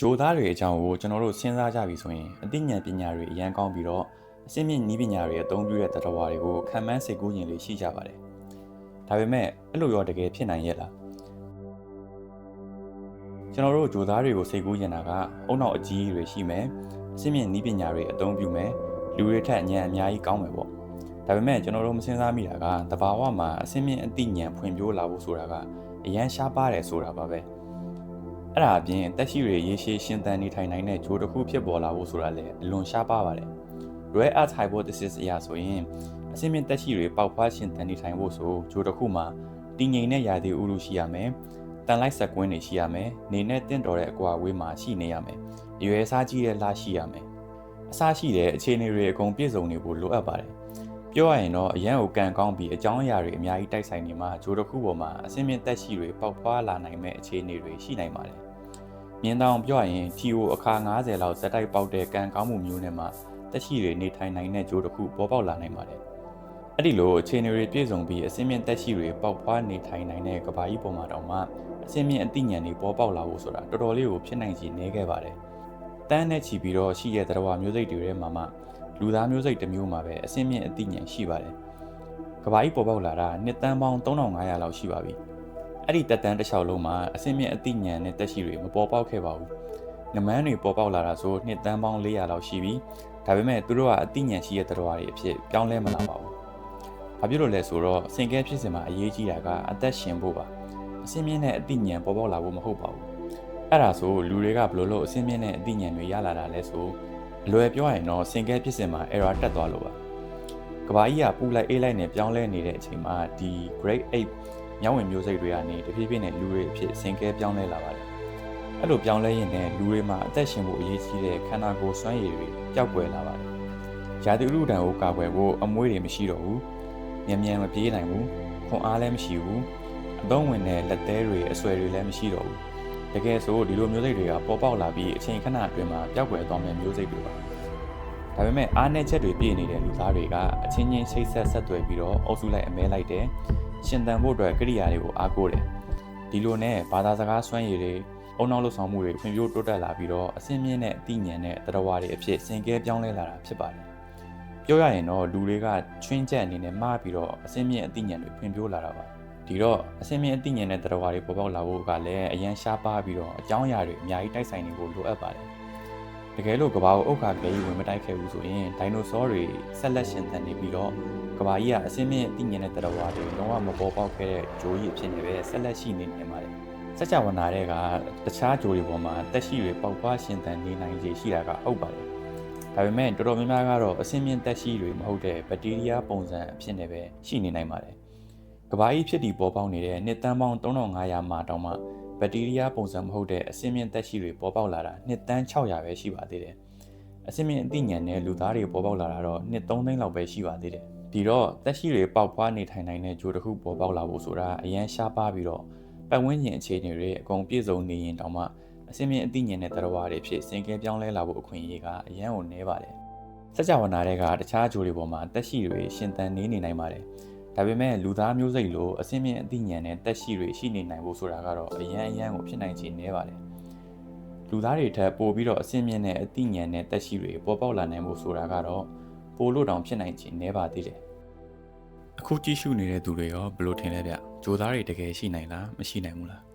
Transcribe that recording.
ကြိုသားတွေအကြောင်းကိုကျွန်တော်တို့စဉ်းစားကြပြီဆိုရင်အသိဉာဏ်ပညာတွေအရန်ကောင်းပြီးတော့အစိမ့်မြင့်နည်းပညာတွေအသုံးပြုတဲ့တရားဝါတွေကိုခံမှန်းစိတ်ကူးရင်လေးရှိကြပါတယ်။ဒါပေမဲ့အဲ့လိုရောတကယ်ဖြစ်နိုင်ရဲ့လား။ကျွန်တော်တို့ကြိုသားတွေကိုစိတ်ကူးရင်တာကအုံနောက်အကြီးတွေရှိမယ်။အစိမ့်မြင့်နည်းပညာတွေအသုံးပြုမယ်။လူတွေထက်ဉာဏ်အများကြီးကောင်းမယ်ပေါ့။ဒါပေမဲ့ကျွန်တော်တို့မစဉ်းစားမိတာကတဘာဝမှာအစိမ့်မြင့်အသိဉာဏ်ဖွံ့ဖြိုးလာဖို့ဆိုတာကအရန်ရှားပါတယ်ဆိုတာပါပဲ။အဲ့ဒါအပြင်တက်ရှိတွေရေရှည်ရှင်သန်နေထိုင်နိုင်တဲ့ဂျိုတစ်ခုဖြစ်ပေါ်လာဖို့ဆိုတာလည်းအလွန်ရှားပါပါတယ်။ Rare Earth Hypothesis အရဆိုရင်အစိမ့်မြင့်တက်ရှိတွေပေါက်ဖွားရှင်သန်နေထိုင်ဖို့ဆိုဂျိုတစ်ခုမှာတည်ငြိမ်တဲ့ရာသီဥတုရှိရမယ်။တန်လိုက်ဆက်ကွင်းတွေရှိရမယ်။နေနဲ့တင့်တော်တဲ့အကွာအဝေးမှာရှိနေရမယ်။ရွယ်စားကြီးတဲ့လှရှိရမယ်။အစရှိတဲ့အခြေအနေတွေအကုန်ပြည့်စုံနေဖို့လိုအပ်ပါတယ်။ပြောရရင်တော့အရန်ကိုကံကောင်းပြီးအကြောင်းအရာတွေအများကြီးတိုက်ဆိုင်နေမှာဂျိုတစ်ခုပေါ်မှာအစိမ့်မြင့်တက်ရှိတွေပေါက်ဖွားလာနိုင်မဲ့အခြေအနေတွေရှိနိုင်ပါတယ်။မြင်တောင်ပြောရရင် TO အခါ90လောက်ဇက်တိုက်ပေါက်တဲ့ကံကောင်းမှုမျိုးနဲ့မှတက်ရှိတွေနေထိုင်နိုင်တဲ့ဂျိုတစ်ခုပေါ်ပေါက်လာနိုင်ပါတယ်။အဲ့ဒီလိုအခြေအနေတွေပြည့်စုံပြီးအစိမ့်မြင့်တက်ရှိတွေပေါက်ဖွားနေထိုင်နိုင်တဲ့ကဘာကြီးပေါ်မှာတောင်မှအစိမ့်မြင့်အသိဉာဏ်တွေပေါ်ပေါက်လာဖို့ဆိုတာတော်တော်လေးကိုဖြစ်နိုင်ခြေနည်းခဲ့ပါတယ်။တန်းနဲ့ချီပြီးတော့ရှိတဲ့တရားဝမျိုးစိတ်တွေထဲမှာမှလူသားမျိုးစိတ်တစ်မျိုးမှာပဲအစိမ့်မြင့်အသိဉာဏ်ရှိပါတယ်။ကဘာကြီးပေါ်ပေါက်လာတာနှစ်တန်းပေါင်း3500လောက်ရှိပါပြီ။အဲ့ဒီတက်တန်းတစ်လျှောက်လုံးမှာအစိမ့်မြင့်အသိဉာဏ်နဲ့တက်ရှိတွေမပေါ်ပေါက်ခဲ့ပါဘူး။ငမန်းတွေပေါ်ပေါက်လာတာဆိုနှစ်တန်းပေါင်း400လောက်ရှိပြီ။ဒါပေမဲ့သူတို့ကအသိဉာဏ်ရှိတဲ့တရားတွေအဖြစ်ပြောင်းလဲမလာပါဘူး။ဘာဖြစ်လို့လဲဆိုတော့စင်ကဲဖြစ်စဉ်မှာအရေးကြီးတာကအသက်ရှင်ဖို့ပါ။အစိမ့်မြင့်တဲ့အသိဉာဏ်ပေါ်ပေါက်လာဖို့မဟုတ်ပါဘူး။အဲ့ဒါဆိုလူတွေကဘယ်လိုလုပ်အစိမ့်မြင့်တဲ့အသိဉာဏ်တွေရလာတာလဲဆိုအလွယ်ပြောရရင်တော့စင်ကဲဖြစ်စဉ်မှာ error တက်သွားလို့ပါ။ကဘာကြီးကပူလိုက်အေးလိုက်နဲ့ပြောင်းလဲနေတဲ့အချိန်မှာဒီ grade 8မြောင်းဝင်မျိုးစိတ်တွေကနေတဖြည်းဖြည်းနဲ့လူတွေအဖြစ်စင်ကဲပြောင်းလဲလာပါတယ်။အဲ့လိုပြောင်းလဲရင်လည်းလူတွေမှာအသက်ရှင်ဖို့အရေးကြီးတဲ့ခန္ဓာကိုယ်စွမ်းရည်တွေပျောက်ကွယ်လာပါတယ်။ရာသီဥတုဒဏ်ကိုကာကွယ်ဖို့အမွှေးတွေမရှိတော့ဘူး။မြန်မြန်မပြေးနိုင်ဘူး။ခွန်အားလည်းမရှိဘူး။အသုံးဝင်တဲ့လက်သေးတွေအဆွဲတွေလည်းမရှိတော့ဘူး။တကယ်ဆိုဒီလိုမျိုးစိတ်တွေကပေါ်ပေါက်လာပြီးအချိန်ခဏအတွင်းမှာပျောက်ကွယ်သွားမယ့်မျိုးစိတ်တွေပါ။ဒါပေမဲ့အားနည်းချက်တွေပြည့်နေတဲ့လူသားတွေကအချင်းချင်းချိတ်ဆက်သွယ်ပြီးတော့အုပ်စုလိုက်အမဲလိုက်တယ်။ရှင်သန်ဖို့အတွက်ကိရိယာတွေကိုအားကိုးတယ်။ဒီလိုနဲ့ဘာသာစကားစွမ်းရည်တွေအုံနောက်လှဆောင်မှုတွေဖွံ့ဖြိုးတိုးတက်လာပြီးတော့အစင်းမြင့်တဲ့အသိဉာဏ်နဲ့တရားဝါတွေအဖြစ်စင်ကဲပြောင်းလဲလာတာဖြစ်ပါတယ်။ပြောရရင်တော့လူတွေကချွင်းချက်အနေနဲ့မှားပြီးတော့အစင်းမြင့်အသိဉာဏ်တွေဖွံ့ဖြိုးလာတာပါ။ဒီတော့အစင်းမြင့်အသိဉာဏ်နဲ့တရားဝါတွေပေါ်ပေါက်လာဖို့ကလည်းအရန်ရှားပါပြီးတော့အကြောင်းအရာတွေအများကြီးတိုက်ဆိုင်နေဖို့လိုအပ်ပါတယ်။တကယ်လို့ကဘာကိုဥက္ခာခဲကြီးဝင်မတိုက်ခဲ့ဘူးဆိုရင်ဒိုင်နိုဆောတွေဆက်လက်ရှင်သန်နေပြီးတော့ကဘာကြီးကအစင်းမြင့်အသိဉာဏ်နဲ့တရားဝါတွေလုံးဝမပေါ်ပေါက်ခဲ့တဲ့ဂျိုးကြီးအဖြစ်နဲ့ပဲဆက်လက်ရှိနေနေပါတယ်။စัจ java နာတွေကတခြားဂျိုးတွေပေါ်မှာတက်ရှိတွေပေါက်ဖွားရှင်သန်နေနိုင်ခြေရှိတာကဟုတ်ပါတယ်။ဒါပေမဲ့တော်တော်များများကတော့အစင်းမြင့်တက်ရှိတွေမဟုတ်တဲ့ဘက်တီးရီးယားပုံစံအဖြစ်နဲ့ပဲရှိနေနိုင်ပါတယ်။ကဘာကြီးဖြစ်တည်ပေါ်ပေါက်နေတဲ့နှစ်တန်းပေါင်း3500မှာတောင်မှဘက်တီးရီးယားပုံစံမဟုတ်တဲ့အစင်းမြင့်တက်ရှိတွေပေါ်ပေါက်လာတာနှစ်တန်း600ပဲရှိပါသေးတယ်။အစင်းမြင့်အသိဉာဏ်နဲ့လူသားတွေပေါ်ပေါက်လာတာတော့နှစ်3သိန်းလောက်ပဲရှိပါသေးတယ်။ဒီတော့တက်ရှိတွေပေါက်ဖွားနေထိုင်နိုင်တဲ့ဂျိုတစ်ခုပေါ်ပေါက်လာဖို့ဆိုတာအရန်ရှားပါပြီးတော့ပတ်ဝန်းကျင်အခြေအနေတွေအကုန်ပြည့်စုံနေရင်တောင်မှအစင်းမြင့်အသိဉာဏ်နဲ့တရားဝါတွေဖြစ်စင်ကဲပြောင်းလဲလာဖို့အခွင့်အရေးကအရန်ကိုနည်းပါတယ်။စัจ java နာတွေကတခြားဂျိုတွေပေါ်မှာတက်ရှိတွေရှင်သန်နေနိုင်ပါတယ်။ဒါပေမဲ့လူသားမျိုးစိတ်လိုအစင်းမြင့်အသိဉာဏ်နဲ့တက်ရှိတွေရှိနေနိုင်ဖို့ဆိုတာကတော့အရန်ကိုဖြစ်နိုင်ခြေနည်းပါတယ်။လူသားတွေထက်ပိုပြီးတော့အစင်းမြင့်တဲ့အသိဉာဏ်နဲ့တက်ရှိတွေပေါ်ပေါက်လာနိုင်ဖို့ဆိုတာကတော့ပိုလို့တောင်ဖြစ်နိုင်ခြေနည်းပါသေးတယ်။အခုကြည့်ရှုနေတဲ့သူတွေရောဘယ်လိုထင်လဲဗျ။ဂျိုသားတွေတကယ်ရှိနိုင်လားမရှိနိုင်ဘူးလား။